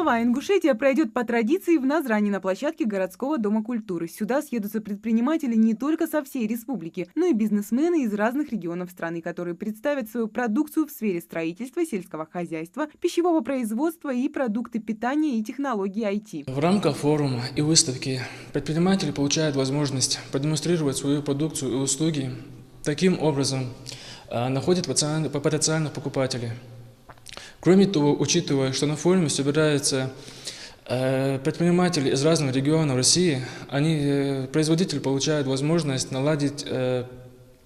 Деловая Ингушетия пройдет по традиции в Назрани на площадке городского дома культуры. Сюда съедутся предприниматели не только со всей республики, но и бизнесмены из разных регионов страны, которые представят свою продукцию в сфере строительства, сельского хозяйства, пищевого производства и продукты питания и технологий IT. В рамках форума и выставки предприниматели получают возможность продемонстрировать свою продукцию и услуги. Таким образом, находят потенциальных покупателей. Кроме того, учитывая, что на форуме собираются предприниматели из разных регионов России, производители получают возможность наладить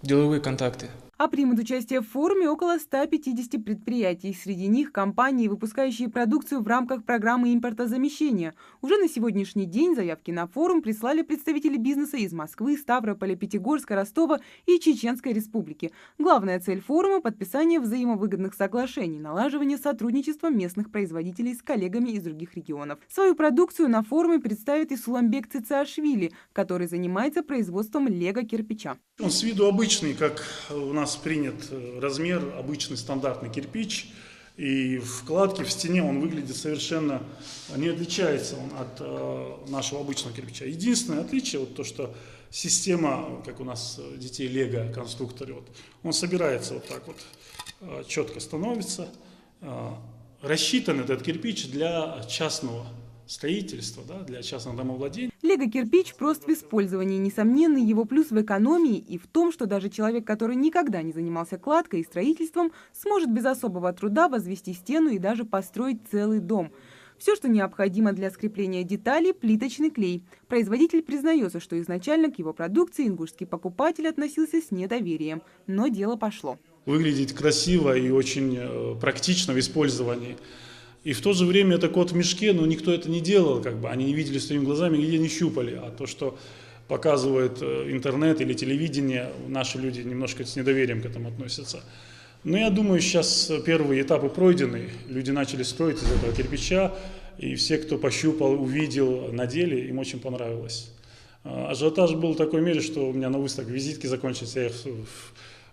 деловые контакты. А примут участие в форуме около 150 предприятий. Среди них компании, выпускающие продукцию в рамках программы импортозамещения. Уже на сегодняшний день заявки на форум прислали представители бизнеса из Москвы, Ставрополя, Пятигорска, Ростова и Чеченской Республики. Главная цель форума – подписание взаимовыгодных соглашений, налаживание сотрудничества местных производителей с коллегами из других регионов. Свою продукцию на форуме представит и Суламбек Цицашвили, который занимается производством лего-кирпича. Он с виду обычный, как у нас принят размер, обычный стандартный кирпич. И вкладки в стене он выглядит совершенно, не отличается он от нашего обычного кирпича. Единственное отличие, то, что система, как у нас детей лего-конструкторы, он собирается вот так вот, четко становится. Рассчитан этот кирпич для частного строительства, для частного домовладения. Лего-кирпич прост в использовании. Несомненный его плюс в экономии и в том, что даже человек, который никогда не занимался кладкой и строительством, сможет без особого труда возвести стену и даже построить целый дом. Все, что необходимо для скрепления деталей – плиточный клей. Производитель признается, что изначально к его продукции ингушский покупатель относился с недоверием. Но дело пошло. Выглядит красиво и очень практично в использовании. И в то же время это кот в мешке, но никто это не делал, они не видели своими глазами, нигде не щупали. А то, что показывает интернет или телевидение, наши люди немножко с недоверием к этому относятся. Но я думаю, сейчас первые этапы пройдены, люди начали строить из этого кирпича, и все, кто пощупал, увидел на деле, им очень понравилось. Ажиотаж был в такой мере, что у меня на выставке визитки закончились, я их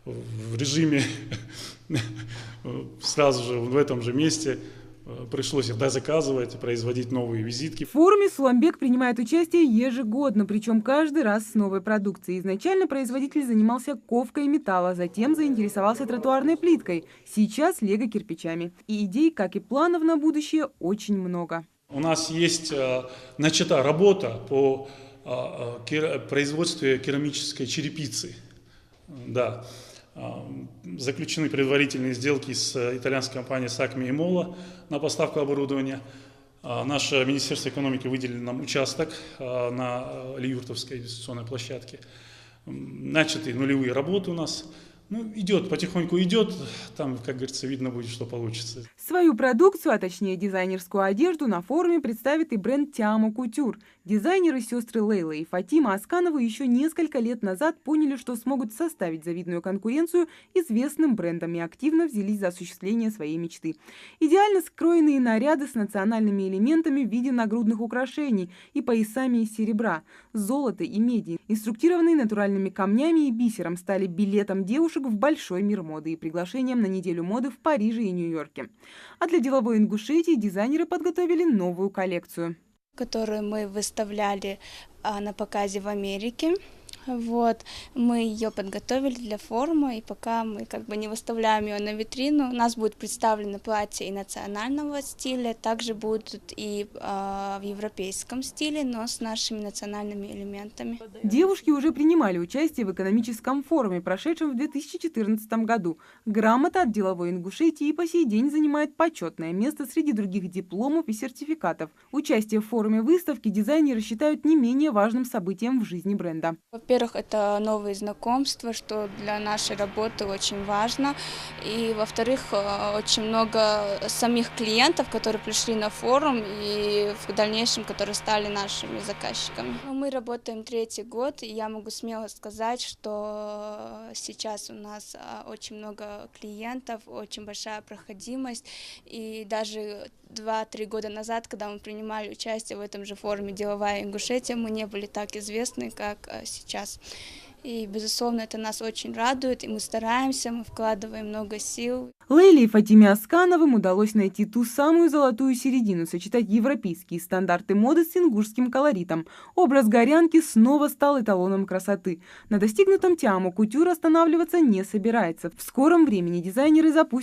в режиме сразу же в этом же месте пришлось их заказывать, производить новые визитки. В форуме Суламбек принимает участие ежегодно, причем каждый раз с новой продукцией. Изначально производитель занимался ковкой металла, затем заинтересовался тротуарной плиткой, сейчас лего-кирпичами. И идей, как и планов на будущее, очень много. У нас есть начата работа по производству керамической черепицы. Да. Заключены предварительные сделки с итальянской компанией Сакми и Мола на поставку оборудования. Наше Министерство экономики выделило нам участок на Лиюртовской инвестиционной площадке. Начаты нулевые работы у нас. Идет, потихоньку идет, там, как говорится, видно будет, что получится. Свою продукцию, а точнее дизайнерскую одежду, на форуме представит и бренд Тиамо Кутюр. Дизайнеры сестры Лейла и Фатима Аскановы еще несколько лет назад поняли, что смогут составить завидную конкуренцию известным брендам и активно взялись за осуществление своей мечты. Идеально скроенные наряды с национальными элементами в виде нагрудных украшений и поясами из серебра, золота и меди, инструктированные натуральными камнями и бисером, стали билетом девушек в большой мир моды и приглашением на неделю моды в Париже и Нью-Йорке. А для деловой Ингушетии дизайнеры подготовили новую коллекцию, которую мы выставляли на показе в Америке. Мы ее подготовили для форума, и пока мы не выставляем ее на витрину, у нас будет представлено платье и национального стиля, также будут и в европейском стиле, но с нашими национальными элементами. Девушки уже принимали участие в экономическом форуме, прошедшем в 2014 году. Грамота от деловой Ингушетии по сей день занимает почетное место среди других дипломов и сертификатов. Участие в форуме выставки дизайнеры считают не менее важным событием в жизни бренда. Во-первых, это новые знакомства, что для нашей работы очень важно. И, во-вторых, очень много самих клиентов, которые пришли на форум и в дальнейшем, которые стали нашими заказчиками. Мы работаем 3-й год, и я могу смело сказать, что сейчас у нас очень много клиентов, очень большая проходимость. И даже 2-3 года назад, когда мы принимали участие в этом же форуме «Деловая Ингушетия», мы не были так известны, как сейчас. И, безусловно, это нас очень радует, и мы стараемся, мы вкладываем много сил. Лейле и Фатиме Аскановым удалось найти ту самую золотую середину, сочетать европейские стандарты моды с ингушским колоритом. Образ горянки снова стал эталоном красоты. На достигнутом Тиамо Кутюр останавливаться не собирается. В скором времени дизайнеры запустят